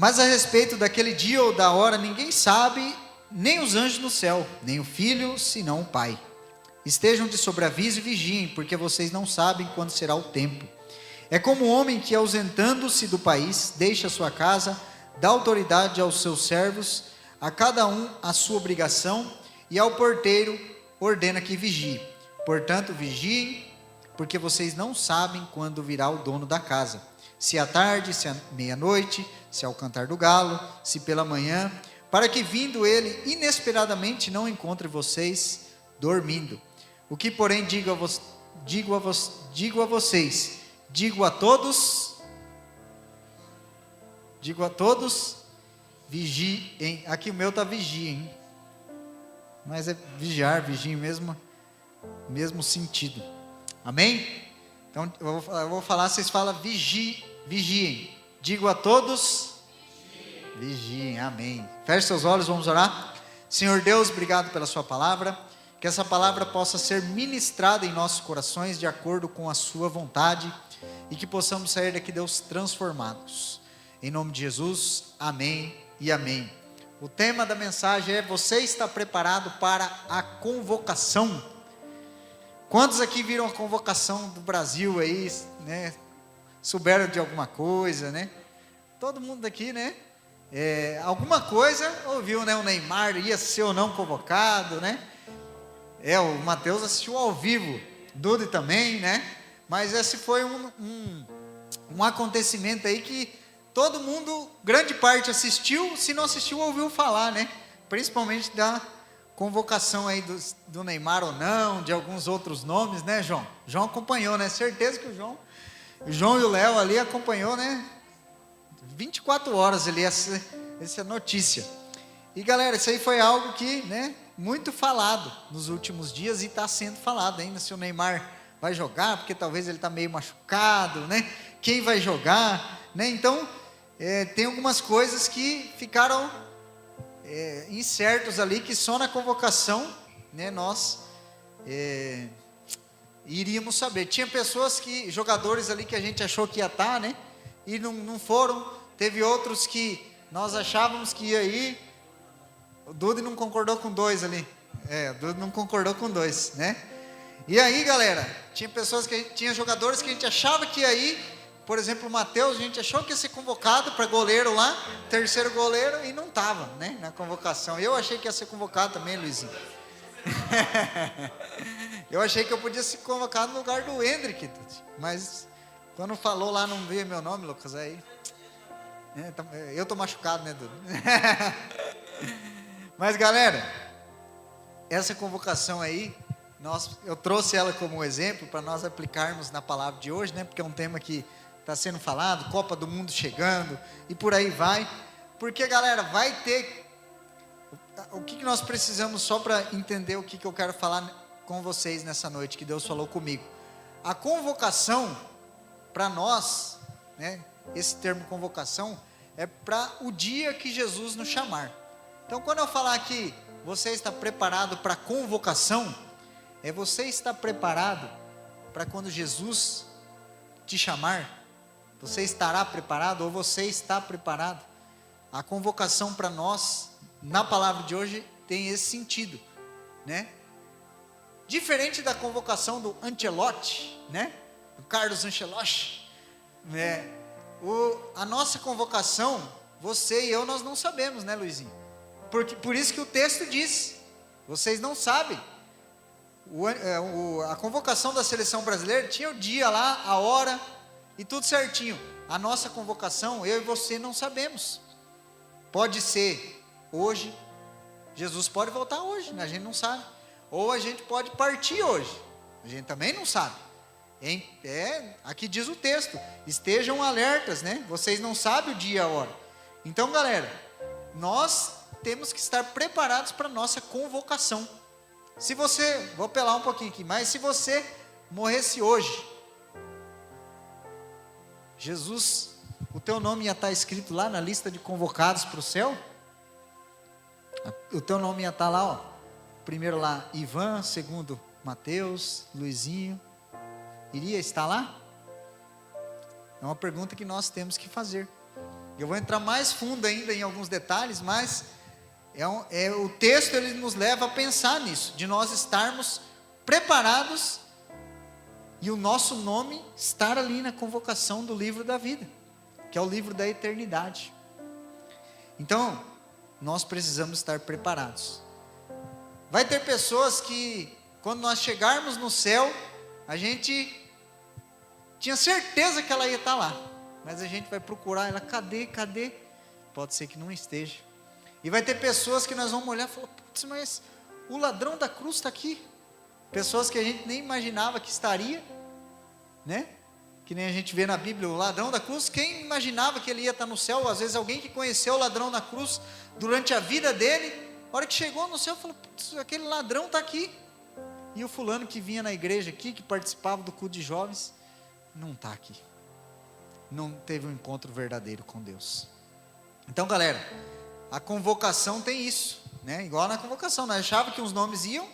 Mas a respeito daquele dia ou da hora, ninguém sabe, nem os anjos no céu, nem o Filho, senão o Pai. Estejam de sobreaviso e vigiem, porque vocês não sabem quando será o tempo. É como um homem que, ausentando-se do país, deixa sua casa, dá autoridade aos seus servos, a cada um a sua obrigação, e ao porteiro ordena que vigie. Portanto, vigiem, porque vocês não sabem quando virá o dono da casa. Se à tarde, se à meia-noite, se ao cantar do galo, se pela manhã, para que vindo ele inesperadamente não encontre vocês dormindo. O que, porém, digo a vocês, digo a todos, vigiem. Aqui o meu está vigiem, mas é vigiar, vigiem mesmo sentido. Amém? Então eu vou falar, vocês falam vigiem. Digo a todos, vigiem. Amém. Feche seus olhos, vamos orar. Senhor Deus, obrigado pela sua palavra. Que essa palavra possa ser ministrada em nossos corações de acordo com a sua vontade e que possamos sair daqui, Deus, transformados. Em nome de Jesus, amém e amém. O tema da mensagem é: você está preparado para a convocação? Quantos aqui viram a convocação do Brasil aí, né? Souberam de alguma coisa, né? Todo mundo aqui, né? Alguma coisa ouviu, né? O Neymar ia ser ou não convocado, né? O Mateus assistiu ao vivo, Dudu também, né? Mas esse foi um acontecimento aí que todo mundo, grande parte assistiu, se não assistiu, ouviu falar, né? Principalmente da convocação aí do Neymar ou não, de alguns outros nomes, né, João? João acompanhou, né? Certeza que o João e o Léo ali acompanhou, né? 24 horas ali essa notícia. E galera, isso aí foi algo que, né, muito falado nos últimos dias e está sendo falado ainda, se o Neymar vai jogar, porque talvez ele está meio machucado, né? Quem vai jogar, né? Então, tem algumas coisas que ficaram incertos ali, que só na convocação, né, nós iríamos saber. Tinha jogadores ali que a gente achou que ia estar, né? E não foram. Teve outros que nós achávamos que ia ir. O Dudu não concordou com 2 ali. O Dudu não concordou com 2, né? E aí, galera, tinha jogadores que a gente achava que ia ir. Por exemplo, o Mateus, a gente achou que ia ser convocado para goleiro lá, terceiro goleiro, e não estava, né, na convocação. Eu achei que ia ser convocado também, Luizinho. Eu achei que eu podia ser convocado no lugar do Hendrick, mas quando falou lá, não veio meu nome, Lucas, aí eu tô machucado, né, Dudu? Mas galera, essa convocação aí, eu trouxe ela como exemplo para nós aplicarmos na palavra de hoje, né? Porque é um tema que está sendo falado, Copa do Mundo chegando e por aí vai. Porque galera, vai ter, o que nós precisamos só para entender o que eu quero falar com vocês nessa noite, que Deus falou comigo. A convocação para nós, né? Esse termo convocação é para o dia que Jesus nos chamar. Então, quando eu falar que você está preparado para a convocação, você está preparado para quando Jesus te chamar? Você estará preparado ou você está preparado? A convocação para nós, na palavra de hoje, tem esse sentido, né? Diferente da convocação do Ancelotti, né? Do Carlos Ancelotti, né? A nossa convocação, você e eu, nós não sabemos, né, Luizinho? Por isso que o texto diz, vocês não sabem. A convocação da seleção brasileira tinha o dia lá, a hora e tudo certinho. A nossa convocação, eu e você não sabemos. Pode ser hoje, Jesus pode voltar hoje, né? A gente não sabe. Ou a gente pode partir hoje, a gente também não sabe. Aqui diz o texto, estejam alertas, né? Vocês não sabem o dia e a hora. Então galera, nós temos que estar preparados para a nossa convocação. Vou apelar um pouquinho aqui, mas se você morresse hoje, Jesus, o teu nome ia estar escrito lá na lista de convocados para o céu? O teu nome ia estar lá, ó. Primeiro lá, Ivan, segundo, Mateus, Luizinho. Iria estar lá? É uma pergunta que nós temos que fazer. Eu vou entrar mais fundo ainda em alguns detalhes, mas o texto ele nos leva a pensar nisso, de nós estarmos preparados e o nosso nome estar ali na convocação do livro da vida, que é o livro da eternidade. Então, nós precisamos estar preparados. Vai ter pessoas que, quando nós chegarmos no céu, a gente tinha certeza que ela ia estar lá, mas a gente vai procurar ela, cadê? Pode ser que não esteja. E vai ter pessoas que nós vamos olhar e falar, putz, mas o ladrão da cruz está aqui. Pessoas que a gente nem imaginava que estaria, né? Que nem a gente vê na Bíblia, o ladrão da cruz, quem imaginava que ele ia estar no céu? Às vezes alguém que conheceu o ladrão da cruz durante a vida dele, a hora que chegou no céu, falou, putz, aquele ladrão está aqui. E o fulano que vinha na igreja aqui, que participava do culto de jovens, não está aqui. Não teve um encontro verdadeiro com Deus. Então, galera, a convocação tem isso, né? Igual na convocação, nós achávamos que uns nomes iam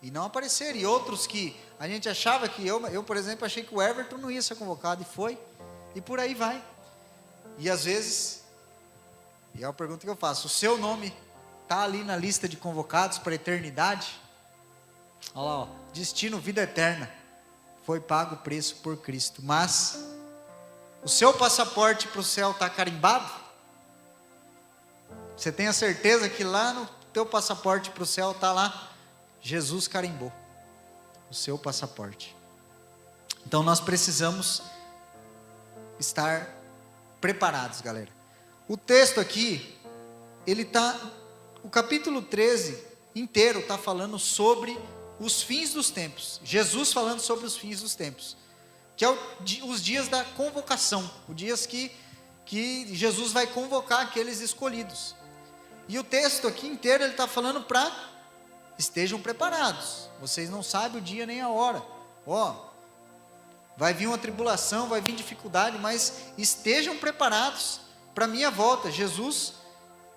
e não apareceram, e outros que a gente achava que eu, por exemplo, achei que o Everton não ia ser convocado, e foi, e por aí vai. E às vezes, e é a pergunta que eu faço, o seu nome está ali na lista de convocados para a eternidade? Olha lá, ó, destino, vida eterna, foi pago o preço por Cristo, mas o seu passaporte para o céu está carimbado? Você tem a certeza que lá no teu passaporte para o céu está lá, Jesus carimbou o seu passaporte. Então nós precisamos estar preparados, galera. O texto aqui, o capítulo 13 inteiro está falando sobre os fins dos tempos. Jesus falando sobre os fins dos tempos, que é os dias da convocação, os dias que Jesus vai convocar aqueles escolhidos. E o texto aqui inteiro ele está falando para estejam preparados. Vocês não sabem o dia nem a hora. Vai vir uma tribulação, vai vir dificuldade, mas estejam preparados para a minha volta. Jesus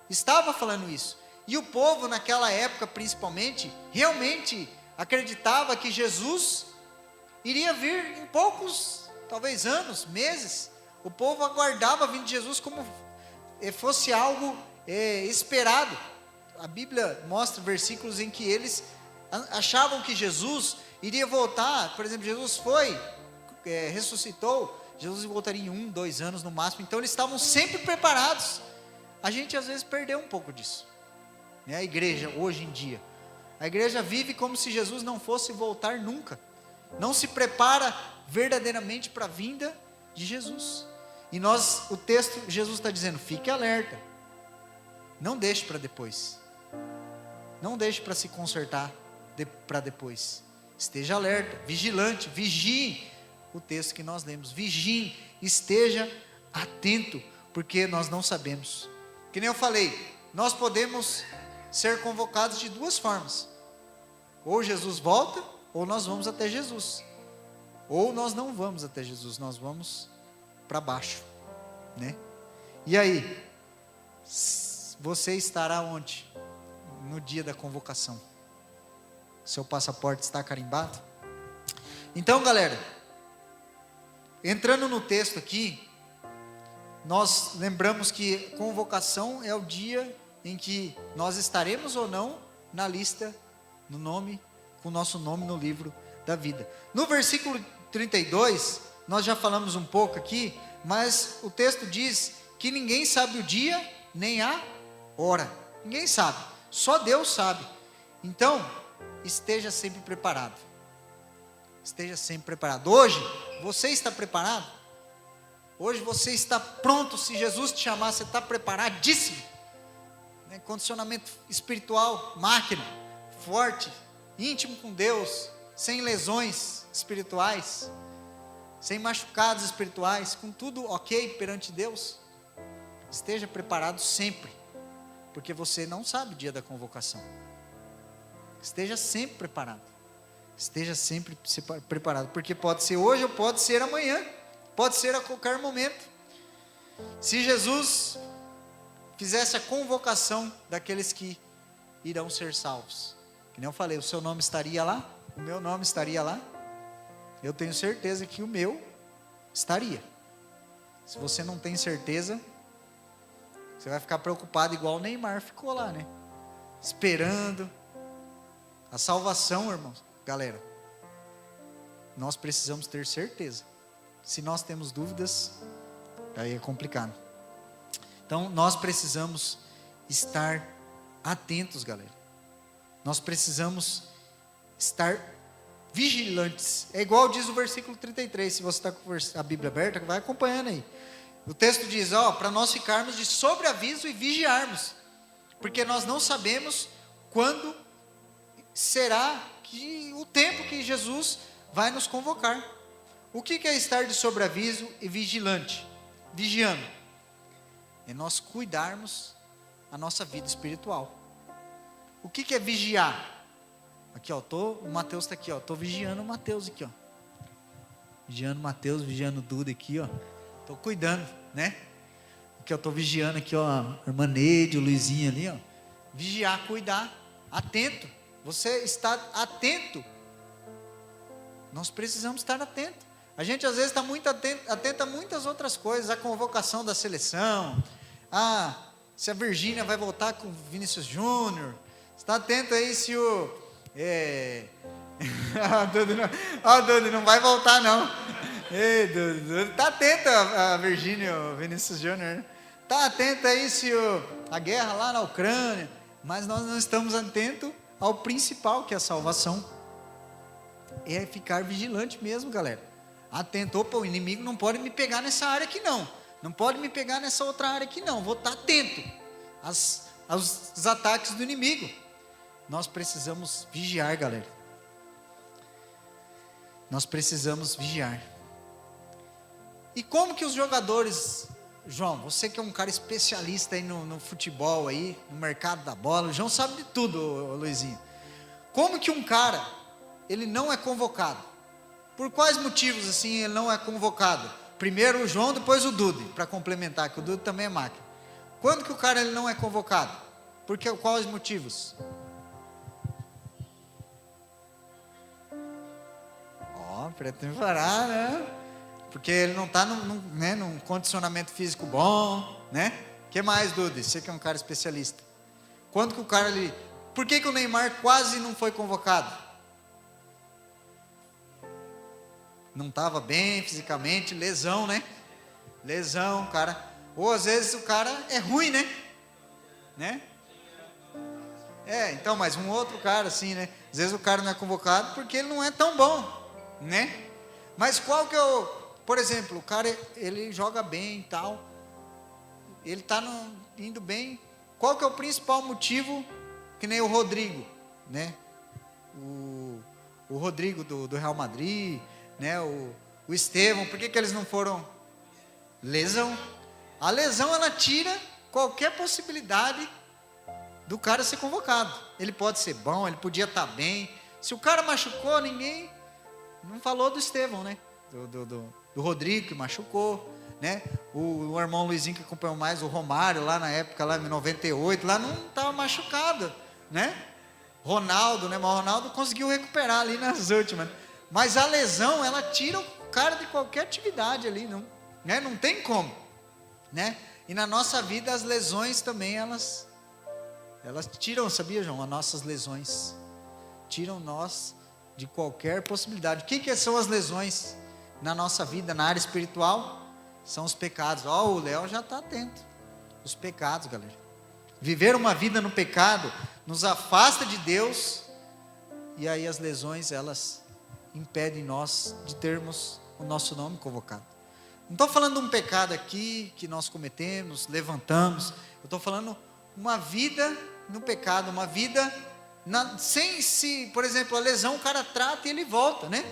estava falando isso. E o povo naquela época, principalmente, realmente acreditava que Jesus iria vir em poucos, talvez anos, meses. O povo aguardava a vinda de Jesus como fosse algo esperado. A Bíblia mostra versículos em que eles achavam que Jesus iria voltar. Por exemplo, Jesus ressuscitou, Jesus voltaria em 1, 2 anos no máximo. Então eles estavam sempre preparados. A gente às vezes perdeu um pouco disso, né? A igreja hoje em dia, a igreja vive como se Jesus não fosse voltar nunca, não se prepara verdadeiramente para a vinda de Jesus. E o texto, Jesus está dizendo, fique alerta, não deixe para depois, não deixe para se consertar para depois, esteja alerta, vigilante, vigie, o texto que nós lemos, vigie, esteja atento, porque nós não sabemos, que nem eu falei, nós podemos ser convocados de duas formas, ou Jesus volta, ou nós vamos até Jesus, ou nós não vamos até Jesus, nós vamos para baixo, né? E aí, você estará onde? No dia da convocação. Seu passaporte está carimbado? Então, galera, entrando no texto aqui, nós lembramos que convocação é o dia em que nós estaremos ou não na lista, com o nosso nome no livro da vida. No versículo 32, nós já falamos um pouco aqui, mas o texto diz que ninguém sabe o dia, nem a hora. Ninguém sabe, só Deus sabe. Então, esteja sempre preparado. Esteja sempre preparado. Hoje, você está preparado? Hoje você está pronto? Se Jesus te chamar, você está preparadíssimo? Condicionamento espiritual, máquina, forte, íntimo com Deus, sem lesões espirituais, sem machucados espirituais, com tudo ok perante Deus. Esteja preparado sempre, porque você não sabe o dia da convocação. Esteja sempre preparado. Esteja sempre preparado, porque pode ser hoje ou pode ser amanhã, pode ser a qualquer momento. Se Jesus fizesse a convocação daqueles que irão ser salvos, que nem eu falei, o seu nome estaria lá, o meu nome estaria lá, eu tenho certeza que o meu estaria. Se você não tem certeza, Você vai ficar preocupado igual o Neymar ficou lá, né? Esperando a salvação, irmãos. Galera, nós precisamos ter certeza. Se nós temos dúvidas, aí é complicado. Então, nós precisamos estar atentos, galera. Nós precisamos estar vigilantes. É igual diz o versículo 33. Se você está com a Bíblia aberta, vai acompanhando aí. O texto diz, para nós ficarmos de sobreaviso e vigiarmos. Porque nós não sabemos quando será o tempo que Jesus vai nos convocar. O que é estar de sobreaviso e vigilante? Vigiando. É nós cuidarmos a nossa vida espiritual. O que é vigiar? Aqui, o Mateus está aqui, estou vigiando o Mateus aqui, vigiando o Mateus, vigiando o Duda aqui, estou cuidando, né? Aqui eu estou vigiando aqui, a irmã Neide, o Luizinho ali, vigiar, cuidar, atento. Você está atento. Nós precisamos estar atento. A gente às vezes está muito atento a muitas outras coisas, a convocação da seleção, se a Virgínia vai voltar com o Vinícius Júnior, está atento aí se o Dudu não vai voltar não. Ei, Dudu, está atento a Virgínia, o Vinícius Júnior, está atento aí se a guerra lá na Ucrânia, mas nós não estamos atentos ao principal, que é a salvação. É ficar vigilante mesmo, galera. Atento, o inimigo não pode me pegar nessa área aqui não. Não pode me pegar nessa outra área aqui não. Vou estar atento aos ataques do inimigo. Nós precisamos vigiar, galera. Nós precisamos vigiar. E como que os jogadores, João, você que é um cara especialista aí no futebol aí, no mercado da bola, o João sabe de tudo, Luizinho. Como que um cara, ele não é convocado? Por quais motivos assim ele não é convocado? Primeiro o João, depois o Dude, para complementar, que o Dude também é máquina. Quando que o cara ele não é convocado? Quais motivos? Pretende parar, né? Porque ele não está num condicionamento físico bom, né? O que mais, Dude? Você que é um cara especialista. Quando que o cara ali... Por que o Neymar quase não foi convocado? Não estava bem fisicamente, lesão, né? Lesão, cara. Ou às vezes o cara é ruim, né? Então, mas um outro cara assim, né? Às vezes o cara não é convocado porque ele não é tão bom, né? Mas qual que é por exemplo, o cara, ele joga bem e tal. Ele está indo bem. Qual que é o principal motivo? Que nem o Rodrigo, né? O Rodrigo do Real Madrid, né? O Estevão, por que eles não foram? Lesão. A lesão, ela tira qualquer possibilidade do cara ser convocado. Ele pode ser bom, ele podia estar bem. Se o cara machucou, ninguém não falou do Estevão, né? Do Rodrigo que machucou, né? O irmão Luizinho que acompanhou mais, o Romário lá na época, lá em 98, lá não estava machucado, né? Ronaldo, né? Mas o Ronaldo conseguiu recuperar ali nas últimas. Mas a lesão, ela tira o cara de qualquer atividade ali, não, né? Não tem como, né? E na nossa vida as lesões também, elas tiram, sabia, João? As nossas lesões tiram nós de qualquer possibilidade. O que são as lesões na nossa vida, na área espiritual? São os pecados. O Léo já está atento. Os pecados, galera. Viver uma vida no pecado nos afasta de Deus, e aí as lesões, elas impedem nós de termos o nosso nome convocado. Não estou falando de um pecado aqui que nós cometemos, levantamos. Eu estou falando uma vida no pecado, uma vida por exemplo, a lesão o cara trata e ele volta, né?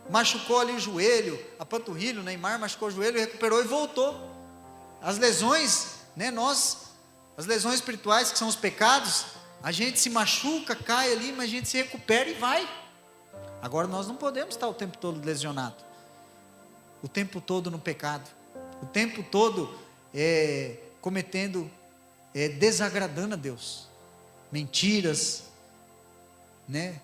Machucou ali o joelho, a panturrilha, o Neymar machucou o joelho, recuperou e voltou. As lesões, né? As lesões espirituais, que são os pecados, a gente se machuca, cai ali, mas a gente se recupera e vai. Agora nós não podemos estar o tempo todo lesionado, o tempo todo no pecado, o tempo todo cometendo, desagradando a Deus, mentiras, né?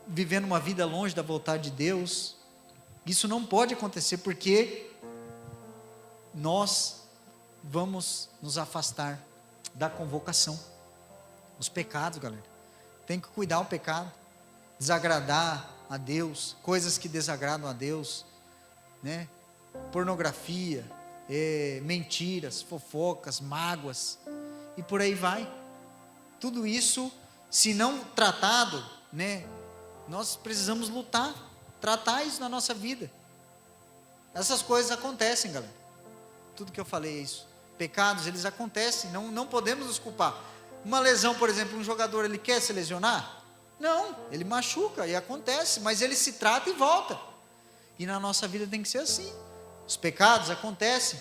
Vivendo uma vida longe da vontade de Deus. Isso não pode acontecer, porque nós vamos nos afastar da convocação. Os pecados, galera. Tem que cuidar o pecado. Desagradar a Deus, coisas que desagradam a Deus, né? Pornografia, mentiras, fofocas, mágoas, e por aí vai. Tudo isso, se não tratado, né? Nós precisamos lutar, tratar isso na nossa vida. Essas coisas acontecem, galera. Tudo que eu falei é isso. Pecados, eles acontecem, não podemos nos culpar. Uma lesão, por exemplo, um jogador, ele quer se lesionar? Não, ele machuca e acontece, mas ele se trata e volta. E na nossa vida tem que ser assim. Os pecados acontecem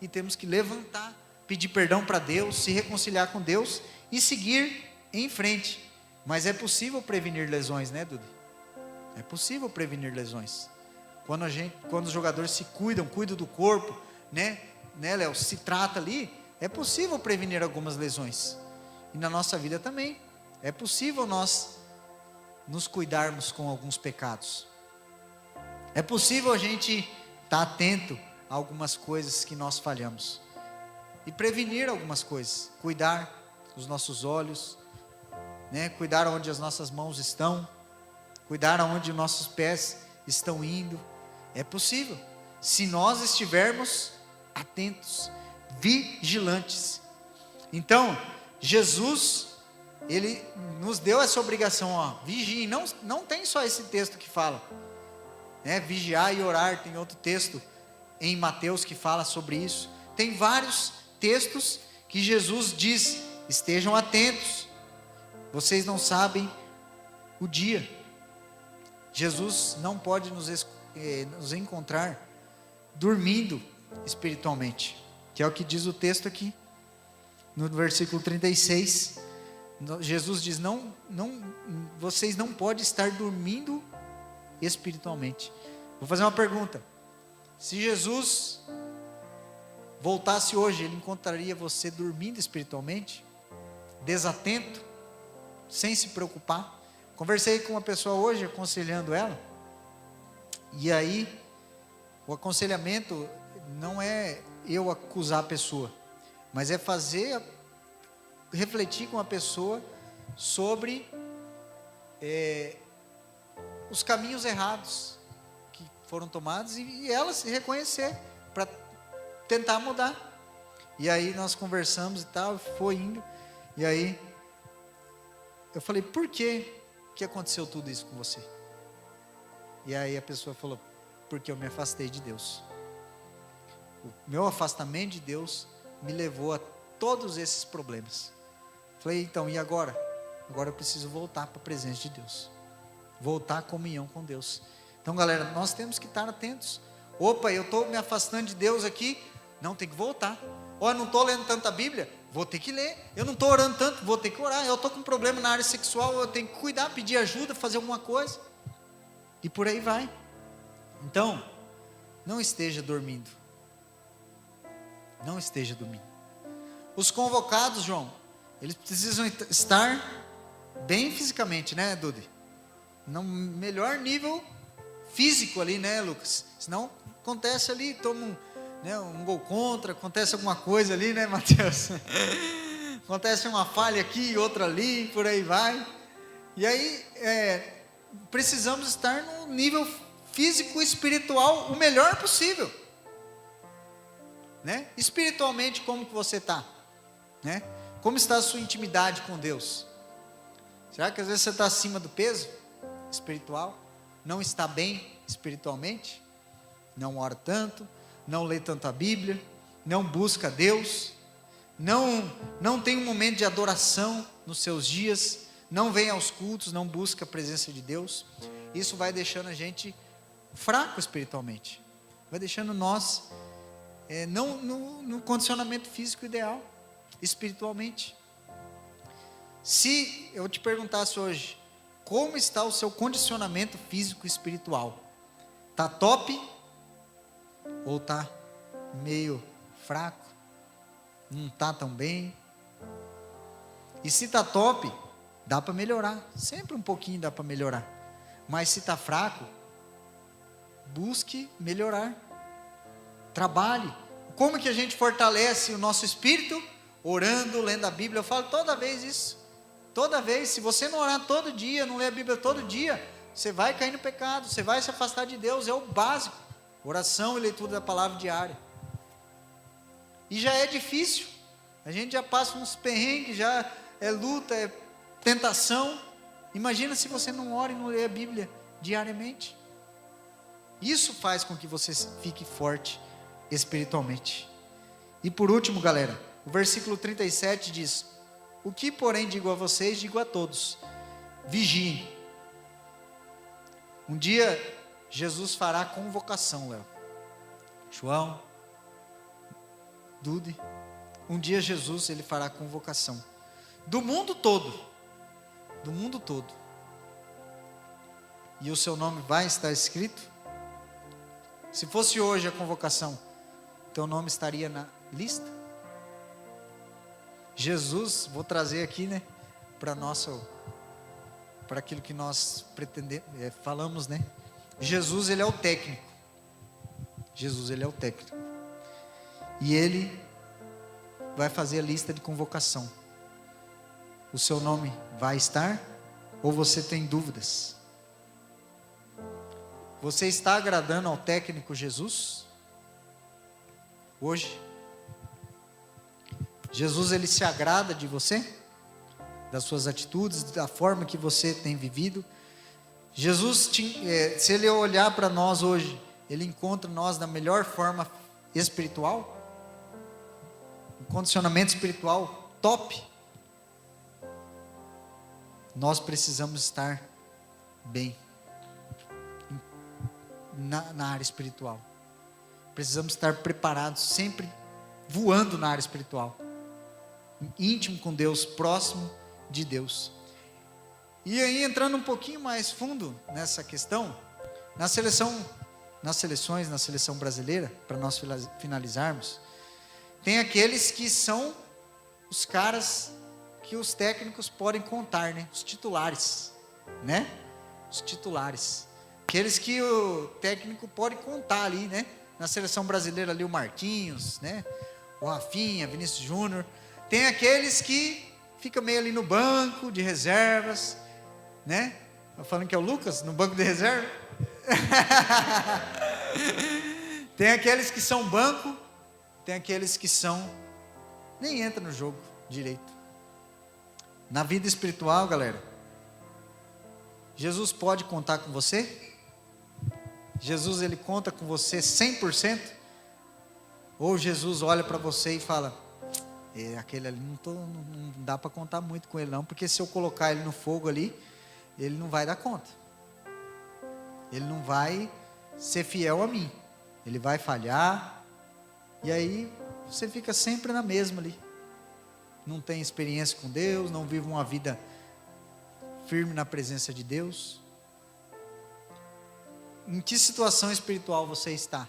e temos que levantar, pedir perdão para Deus, se reconciliar com Deus e seguir em frente. Mas é possível prevenir lesões, né, Dudu? É possível prevenir lesões. Quando os jogadores se cuidam do corpo, né, Léo, se trata ali, é possível prevenir algumas lesões. E na nossa vida também. É possível nós nos cuidarmos com alguns pecados. É possível a gente estar atento a algumas coisas que nós falhamos. E prevenir algumas coisas. Cuidar dos nossos olhos, né? Cuidar onde as nossas mãos estão. Cuidar onde os nossos pés estão indo. É possível. Se nós estivermos atentos, vigilantes. Então, Jesus, Ele nos deu essa obrigação, ó, vigiem. Não tem só esse texto que fala, né? Vigiar e orar. Tem outro texto em Mateus que fala sobre isso. Tem vários textos que Jesus diz: estejam atentos, vocês não sabem o dia. Jesus não pode nos encontrar dormindo espiritualmente, que é o que diz o texto aqui, no versículo 36, Jesus diz, vocês não podem estar dormindo espiritualmente. Vou fazer uma pergunta: se Jesus voltasse hoje, Ele encontraria você dormindo espiritualmente? Desatento? Sem se preocupar? Conversei com uma pessoa hoje, aconselhando ela, e aí, o aconselhamento não é eu acusar a pessoa, mas é refletir com a pessoa sobre os caminhos errados que foram tomados e ela se reconhecer para tentar mudar. E aí nós conversamos e tal, foi indo, e aí eu falei: por que aconteceu tudo isso com você? E aí a pessoa falou: porque eu me afastei de Deus. O meu afastamento de Deus me levou a todos esses problemas. Falei: então, e agora? Agora eu preciso voltar para a presença de Deus, voltar à comunhão com Deus. Então, galera, nós temos que estar atentos. Opa, eu estou me afastando de Deus aqui, não, tem que voltar. Eu não estou lendo tanta Bíblia, vou ter que ler. Eu não estou orando tanto, vou ter que orar. Eu estou com um problema na área sexual, eu tenho que cuidar, pedir ajuda, fazer alguma coisa. E por aí vai. Então, não esteja dormindo. Não esteja dormindo. Os convocados, João, eles precisam estar bem fisicamente, né, Dudy? No melhor nível físico ali, né, Lucas? Senão acontece ali, toma um gol contra, acontece alguma coisa ali, né, Mateus? Acontece uma falha aqui, outra ali, por aí vai. E aí, precisamos estar no nível físico e espiritual o melhor possível, né? Espiritualmente, como que você está, né? Como está a sua intimidade com Deus? Será que às vezes você está acima do peso espiritual? Não está bem espiritualmente? Não ora tanto, não lê tanto a Bíblia, não busca Deus, não tem um momento de adoração nos seus dias, não vem aos cultos, não busca a presença de Deus. Isso vai deixando a gente fraco espiritualmente, vai deixando nós não no condicionamento físico ideal, espiritualmente. Se eu te perguntasse hoje, como está o seu condicionamento físico e espiritual? Está top? Ou está meio fraco? Não está tão bem? E se está top, dá para melhorar, sempre um pouquinho dá para melhorar. Mas se está fraco, busque melhorar. Trabalhe, Como que a gente fortalece o nosso espírito? Orando, lendo a Bíblia. Eu falo toda vez isso. Toda vez. Se você não orar todo dia, não ler a Bíblia todo dia, você vai cair no pecado, você vai se afastar de Deus. É o básico. Oração e leitura da palavra diária. E já é difícil. A gente já passa uns perrengues, já é luta, é tentação. Imagina se você não ora e não lê a Bíblia diariamente. Isso faz com que você fique forte espiritualmente. E por último, galera, o versículo 37 diz: o que porém digo a vocês, digo a todos: vigiem. Um dia Jesus fará convocação, Léo, João, Dude. Um dia Jesus, ele fará convocação do mundo todo, do mundo todo, e o seu nome vai estar escrito. Se fosse hoje a convocação, teu nome estaria na lista? Jesus, vou trazer aqui, né, para aquilo que nós pretendemos, falamos, né? Jesus, ele é o técnico. Jesus, ele é o técnico. E ele vai fazer a lista de convocação. O seu nome vai estar? Ou você tem dúvidas? Você está agradando ao técnico Jesus? Hoje? Jesus, ele se agrada de você? Das suas atitudes, da forma que você tem vivido? Jesus, se ele olhar para nós hoje, ele encontra nós da melhor forma espiritual? Um condicionamento espiritual top? Nós precisamos estar bem na área espiritual. Precisamos estar preparados, sempre voando na área espiritual, íntimo com Deus, próximo de Deus. E aí, entrando um pouquinho mais fundo nessa questão, na seleção brasileira, para nós finalizarmos, tem aqueles que são os caras que os técnicos podem contar, né? Os titulares, né? Os titulares. Aqueles que o técnico pode contar ali, né? Na seleção brasileira ali o Marquinhos, né? O Rafinha, Vinícius Júnior. Tem aqueles que ficam meio ali no banco de reservas, né? Falando que é o Lucas, no banco de reserva. Tem aqueles que são banco, tem aqueles que nem entram no jogo direito. Na vida espiritual, galera, Jesus pode contar com você? Jesus, ele conta com você 100%? Ou Jesus olha para você e fala: aquele ali não dá para contar muito com ele não, porque se eu colocar ele no fogo ali, ele não vai dar conta, ele não vai ser fiel a mim, ele vai falhar, e aí você fica sempre na mesma ali, não tem experiência com Deus, não vive uma vida firme na presença de Deus. Em que situação espiritual você está?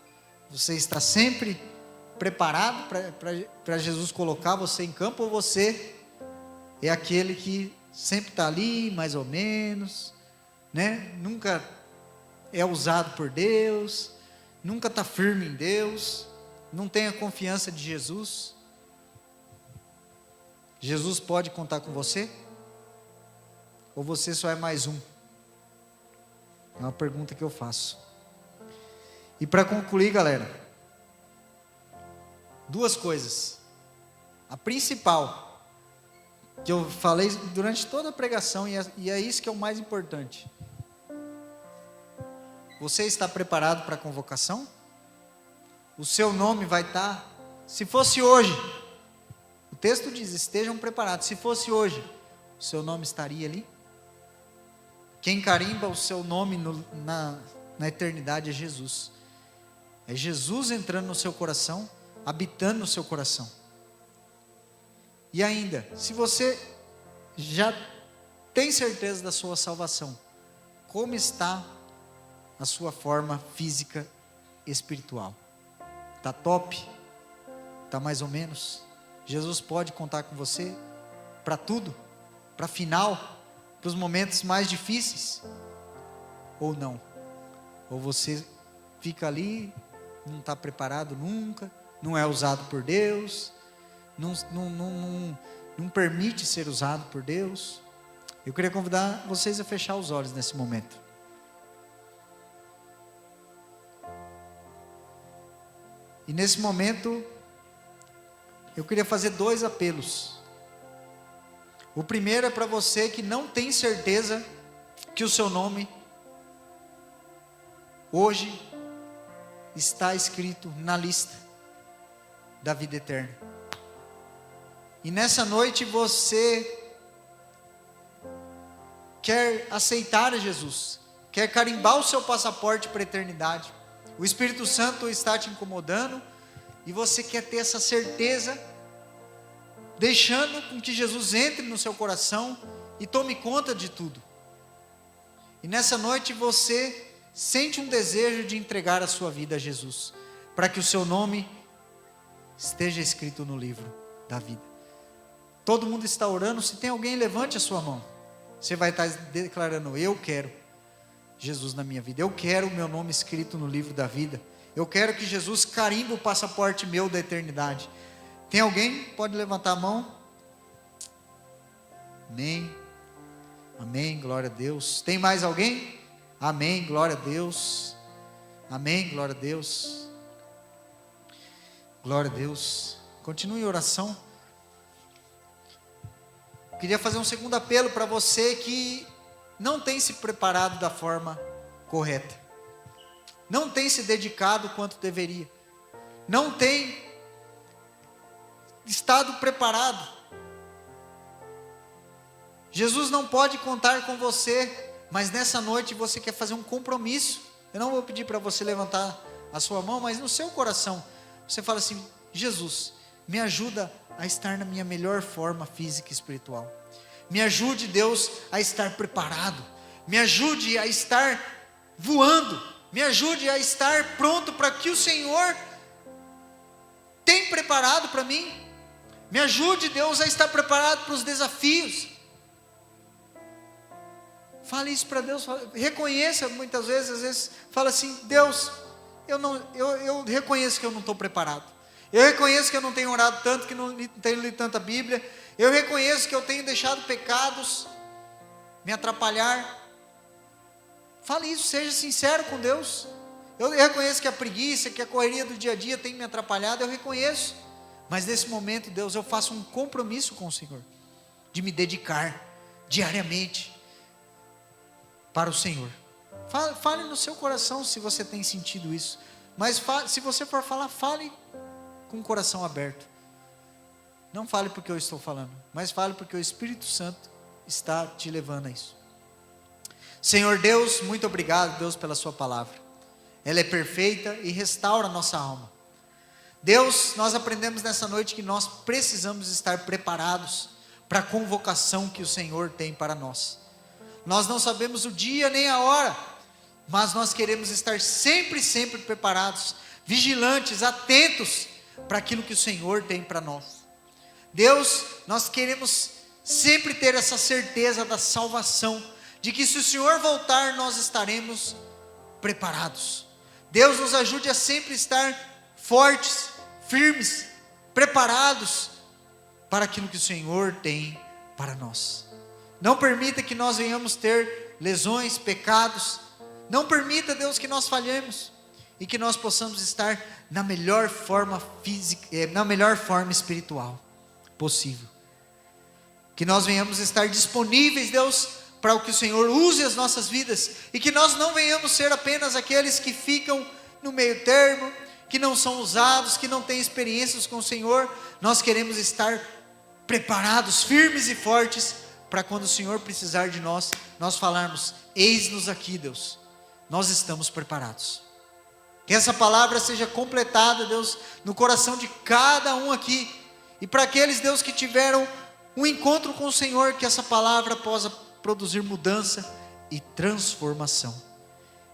Você está sempre preparado para Jesus colocar você em campo, ou você é aquele que sempre está ali, mais ou menos, né? Nunca é usado por Deus, nunca está firme em Deus, não tem a confiança de Jesus? Jesus pode contar com você? Ou você só é mais um? É uma pergunta que eu faço. E para concluir, galera, duas coisas. A principal, que eu falei durante toda a pregação, e é isso que é o mais importante. Você está preparado para a convocação? O seu nome vai estar, se fosse hoje, o texto diz: estejam preparados. Se fosse hoje, o seu nome estaria ali? Quem carimba o seu nome na eternidade é Jesus. É Jesus entrando no seu coração, habitando no seu coração. E ainda, se você já tem certeza da sua salvação, como está a sua forma física espiritual? Está top? Está mais ou menos? Jesus pode contar com você para tudo? Para a final? Para os momentos mais difíceis? Ou não? Ou você fica ali, não está preparado nunca, não é usado por Deus, não permite ser usado por Deus. Eu queria convidar vocês a fechar os olhos nesse momento. E nesse momento, eu queria fazer 2 apelos. O primeiro é para você que não tem certeza que o seu nome hoje está escrito na lista da vida eterna. E nessa noite você quer aceitar a Jesus, quer carimbar o seu passaporte para a eternidade. O Espírito Santo está te incomodando e você quer ter essa certeza, deixando com que Jesus entre no seu coração e tome conta de tudo. E nessa noite você sente um desejo de entregar a sua vida a Jesus, para que o seu nome esteja escrito no livro da vida. Todo mundo está orando. Se tem alguém, levante a sua mão. Você vai estar declarando: eu quero Jesus na minha vida, eu quero o meu nome escrito no livro da vida, eu quero que Jesus carimbe o passaporte meu da eternidade. Tem alguém? Pode levantar a mão. Amém, amém, glória a Deus. Tem mais alguém? Amém, glória a Deus. Amém, glória a Deus. Glória a Deus. Continue em oração. Queria fazer um segundo apelo para você que não tem se preparado da forma correta, não tem se dedicado quanto deveria, não tem estado preparado. Jesus não pode contar com você, mas nessa noite você quer fazer um compromisso. Eu não vou pedir para você levantar a sua mão, mas no seu coração você fala assim: Jesus, me ajuda a estar na minha melhor forma física e espiritual. Me ajude, Deus, a estar preparado. Me ajude a estar voando. Me ajude a estar pronto para que o Senhor tem preparado para mim. Me ajude, Deus, a estar preparado para os desafios. Fale isso para Deus. Reconheça muitas vezes, às vezes, fala assim: Deus, eu reconheço que eu não estou preparado. Eu reconheço que eu não tenho orado tanto, que não tenho lido tanta Bíblia. Eu reconheço que eu tenho deixado pecados me atrapalhar. Fale isso, seja sincero com Deus. Eu reconheço que a preguiça, que a correria do dia a dia tem me atrapalhado, eu reconheço. Mas nesse momento, Deus, eu faço um compromisso com o Senhor, de me dedicar diariamente para o Senhor. Fale no seu coração se você tem sentido isso. Mas se você for falar, fale com o coração aberto. Não fale porque eu estou falando, mas fale porque o Espírito Santo está te levando a isso. Senhor Deus, muito obrigado, Deus, pela sua palavra. Ela é perfeita e restaura a nossa alma. Deus, nós aprendemos nessa noite que nós precisamos estar preparados para a convocação que o Senhor tem para nós. Nós não sabemos o dia nem a hora, mas nós queremos estar sempre preparados, vigilantes, atentos para aquilo que o Senhor tem para nós. Deus, nós queremos sempre ter essa certeza da salvação, de que se o Senhor voltar, nós estaremos preparados. Deus, nos ajude a sempre estar fortes, firmes, preparados para aquilo que o Senhor tem para nós. Não permita que nós venhamos ter lesões, pecados. Não permita, Deus, que nós falhemos e que nós possamos estar na melhor forma física, na melhor forma espiritual possível. Que nós venhamos estar disponíveis, Deus, para o que o Senhor use as nossas vidas, e que nós não venhamos ser apenas aqueles que ficam no meio termo, que não são usados, que não têm experiências com o Senhor. Nós queremos estar preparados, firmes e fortes, para quando o Senhor precisar de nós, nós falarmos: eis-nos aqui, Deus, nós estamos preparados. Que essa palavra seja completada, Deus, no coração de cada um aqui, e para aqueles, Deus, que tiveram um encontro com o Senhor, que essa palavra possa produzir mudança e transformação.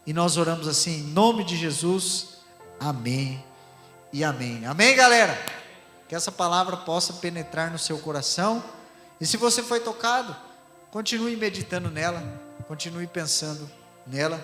E nós oramos assim em nome de Jesus, amém e amém. Amém, galera? Que essa palavra possa penetrar no seu coração, e se você foi tocado, continue meditando nela, continue pensando nela,